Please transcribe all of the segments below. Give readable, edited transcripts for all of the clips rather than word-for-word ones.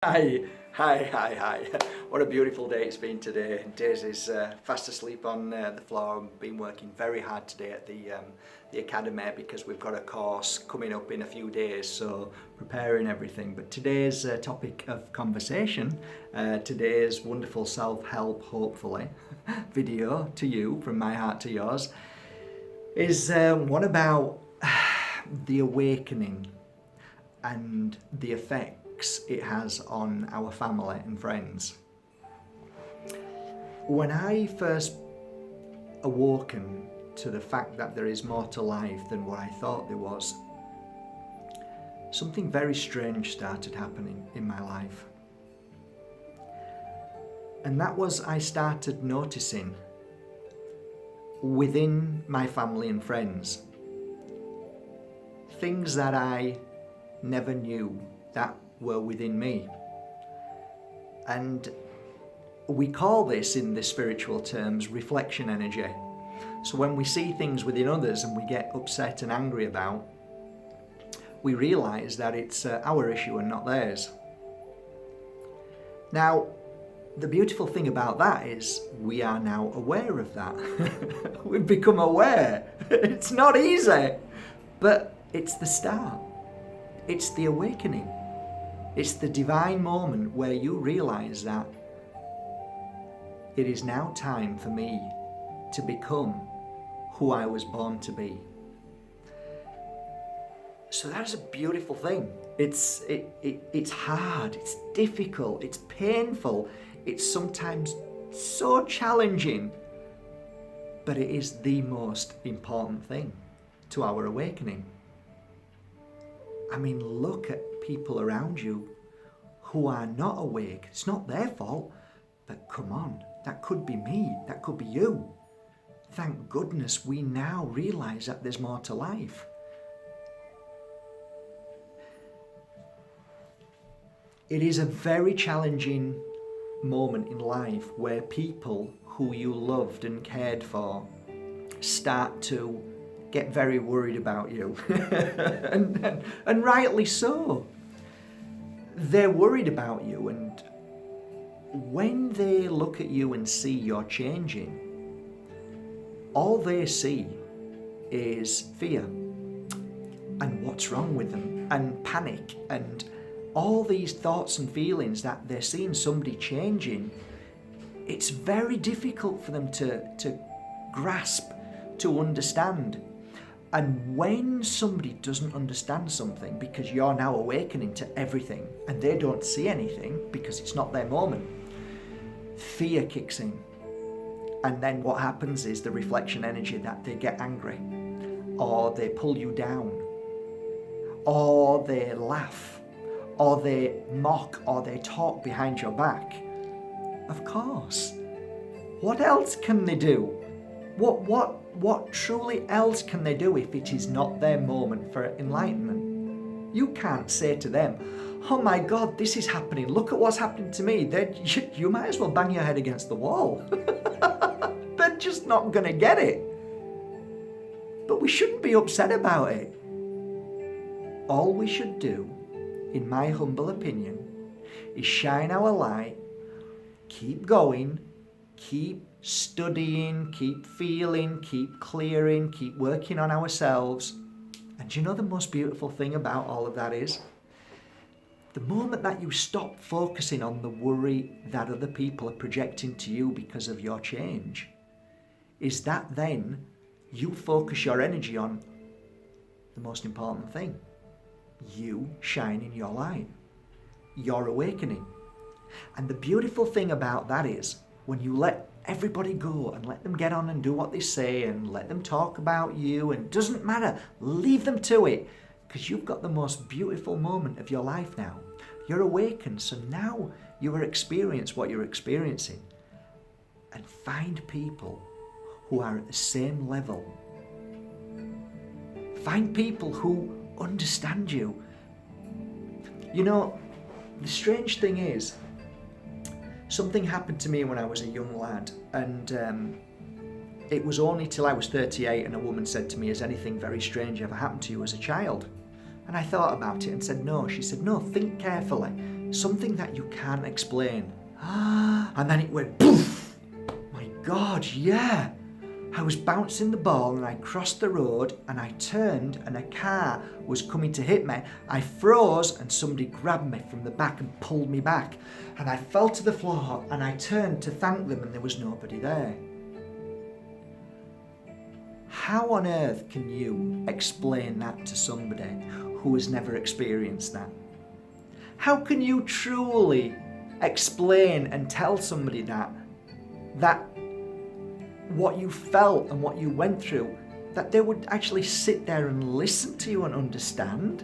Hi. What a beautiful day it's been today. Daisy's fast asleep on the floor. I've been working very hard today at the academy because we've got a course coming up in a few days, so preparing everything. But today's topic of conversation, today's wonderful self-help, hopefully, video to you, from my heart to yours, is one about the awakening and the effects it has on our family and friends. When I first awoken to the fact that there is more to life than what I thought there was, something very strange started happening in my life. And that was, I started noticing within my family and friends things that I never knew that were within me. And we call this, in the spiritual terms, reflection energy. So when we see things within others and we get upset and angry about, we realise that it's our issue and not theirs. Now, the beautiful thing about that is we are now aware of that. We've become aware. It's not easy, but it's the start. It's the awakening. It's the divine moment where you realise that it is now time for me to become who I was born to be. So that's a beautiful thing. It's hard, it's difficult, it's painful, it's sometimes so challenging, but it is the most important thing to our awakening. I mean, look at people around you who are not awake. It's not their fault, but come on, that could be me, that could be you. Thank goodness we now realise that there's more to life. It is a very challenging moment in life where people who you loved and cared for start to get very worried about you. and rightly so. They're worried about you, and when they look at you and see you're changing, all they see is fear and what's wrong with them, and panic, and all these thoughts and feelings that they're seeing somebody changing. It's very difficult for them to grasp, to understand. And when somebody doesn't understand something because you're now awakening to everything and they don't see anything because it's not their moment, fear kicks in. And then what happens is the reflection energy that they get angry, or they pull you down, or they laugh, or they mock, or they talk behind your back. Of course. What else can they do? What truly else can they do if it is not their moment for enlightenment? You can't say to them, oh my God, this is happening. Look at what's happening to me. You might as well bang your head against the wall. They're just not going to get it. But we shouldn't be upset about it. All we should do, in my humble opinion, is shine our light, keep going, keep studying, keep feeling, keep clearing, keep working on ourselves. And do you know the most beautiful thing about all of that is? The moment that you stop focusing on the worry that other people are projecting to you because of your change, is that then you focus your energy on the most important thing. You shining your light. Your awakening. And the beautiful thing about that is, when you let everybody go and let them get on and do what they say and let them talk about you, and it doesn't matter, leave them to it, because you've got the most beautiful moment of your life now. You're awakened, so now you will experience what you're experiencing, and find people who are at the same level. Find people who understand you. You know, the strange thing is, something happened to me when I was a young lad, and it was only till I was 38 and a woman said to me, has anything very strange ever happened to you as a child? And I thought about it and said, no. She said, no, think carefully, something that you can't explain. And then it went poof. My God, yeah. I was bouncing the ball and I crossed the road and I turned and a car was coming to hit me. I froze and somebody grabbed me from the back and pulled me back. And I fell to the floor and I turned to thank them and there was nobody there. How on earth can you explain that to somebody who has never experienced that? How can you truly explain and tell somebody that what you felt and what you went through, that they would actually sit there and listen to you and understand?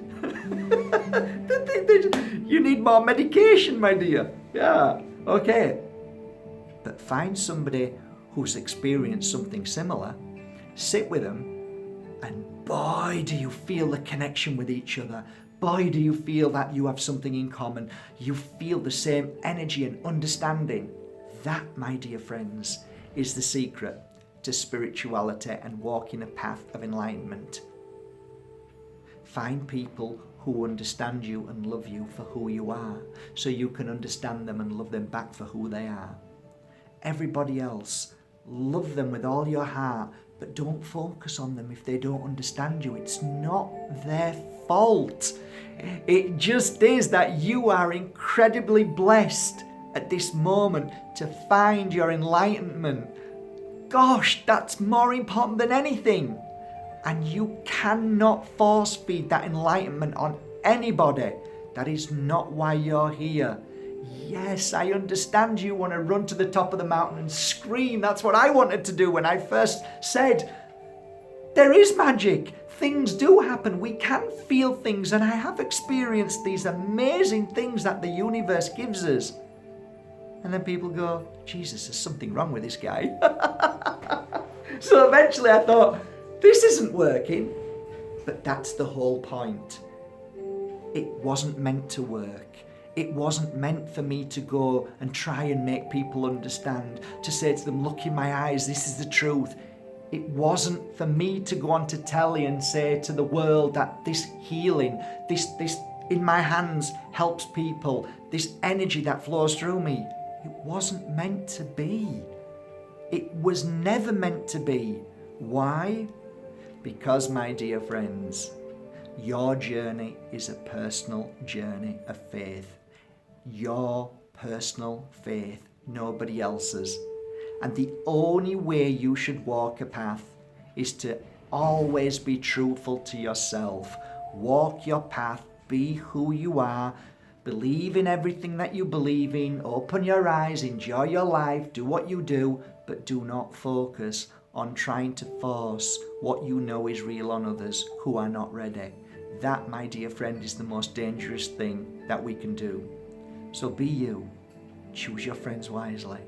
You need more medication, my dear. Yeah, okay. But find somebody who's experienced something similar, sit with them, and boy, do you feel the connection with each other. Boy, do you feel that you have something in common. You feel the same energy and understanding. That, my dear friends, is the secret to spirituality and walking a path of enlightenment. Find people who understand you and love you for who you are, so you can understand them and love them back for who they are. Everybody else, love them with all your heart, but don't focus on them if they don't understand you. It's not their fault. It just is that you are incredibly blessed at this moment to find your enlightenment. Gosh, that's more important than anything. And you cannot force feed that enlightenment on anybody. That is not why you're here. Yes, I understand you want to run to the top of the mountain and scream. That's what I wanted to do when I first said, there is magic. Things do happen. We can feel things, and I have experienced these amazing things that the universe gives us. And then people go, Jesus, there's something wrong with this guy. So eventually I thought, this isn't working. But that's the whole point. It wasn't meant to work. It wasn't meant for me to go and try and make people understand, to say to them, look in my eyes, this is the truth. It wasn't for me to go on to telly and say to the world that this healing, this in my hands helps people, this energy that flows through me. It wasn't meant to be. It was never meant to be. Why? Because, my dear friends, your journey is a personal journey of faith. Your personal faith, nobody else's. And the only way you should walk a path is to always be truthful to yourself. Walk your path, be who you are, believe in everything that you believe in, open your eyes, enjoy your life, do what you do, but do not focus on trying to force what you know is real on others who are not ready. That, my dear friend, is the most dangerous thing that we can do. So be you, choose your friends wisely,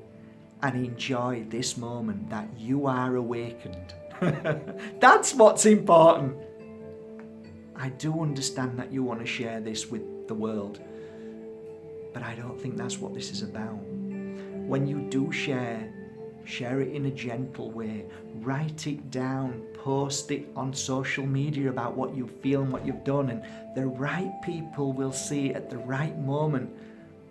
and enjoy this moment that you are awakened. That's what's important. I do understand that you want to share this with the world, but I don't think that's what this is about. When you do share it in a gentle way. Write it down, post it on social media about what you feel and what you've done, and the right people will see it at the right moment.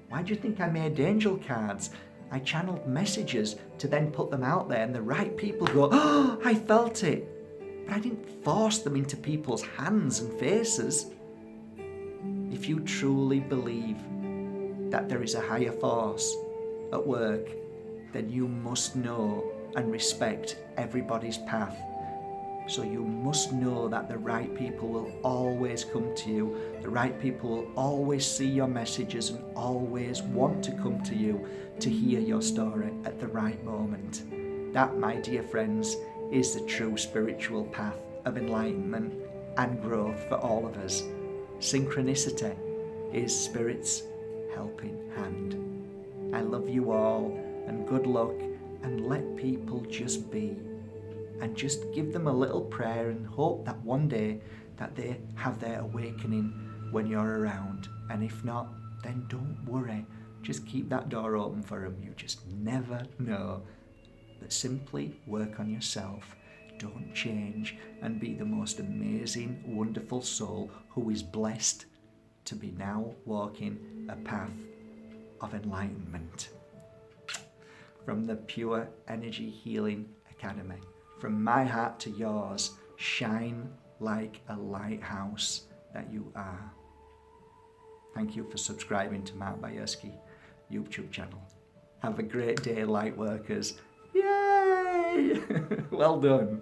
Why do you think I made angel cards? I channeled messages to then put them out there, and the right people go, oh, I felt it. But I didn't force them into people's hands and faces. If you truly believe that there is a higher force at work, then you must know and respect everybody's path. So you must know that the right people will always come to you. The right people will always see your messages and always want to come to you to hear your story at the right moment. That, my dear friends, is the true spiritual path of enlightenment and growth for all of us. Synchronicity is Spirit's helping hand. I love you all, and good luck, and let people just be, and just give them a little prayer and hope that one day that they have their awakening when you're around. And if not, then don't worry, just keep that door open for them. You just never know. But simply work on yourself, don't change, and be the most amazing, wonderful soul who is blessed to be now walking a path of enlightenment. From the Pure Energy Healing Academy, from my heart to yours, shine like a lighthouse that you are. Thank you for subscribing to Mark Bajerski YouTube channel. Have a great day, light workers. Yay! Well done.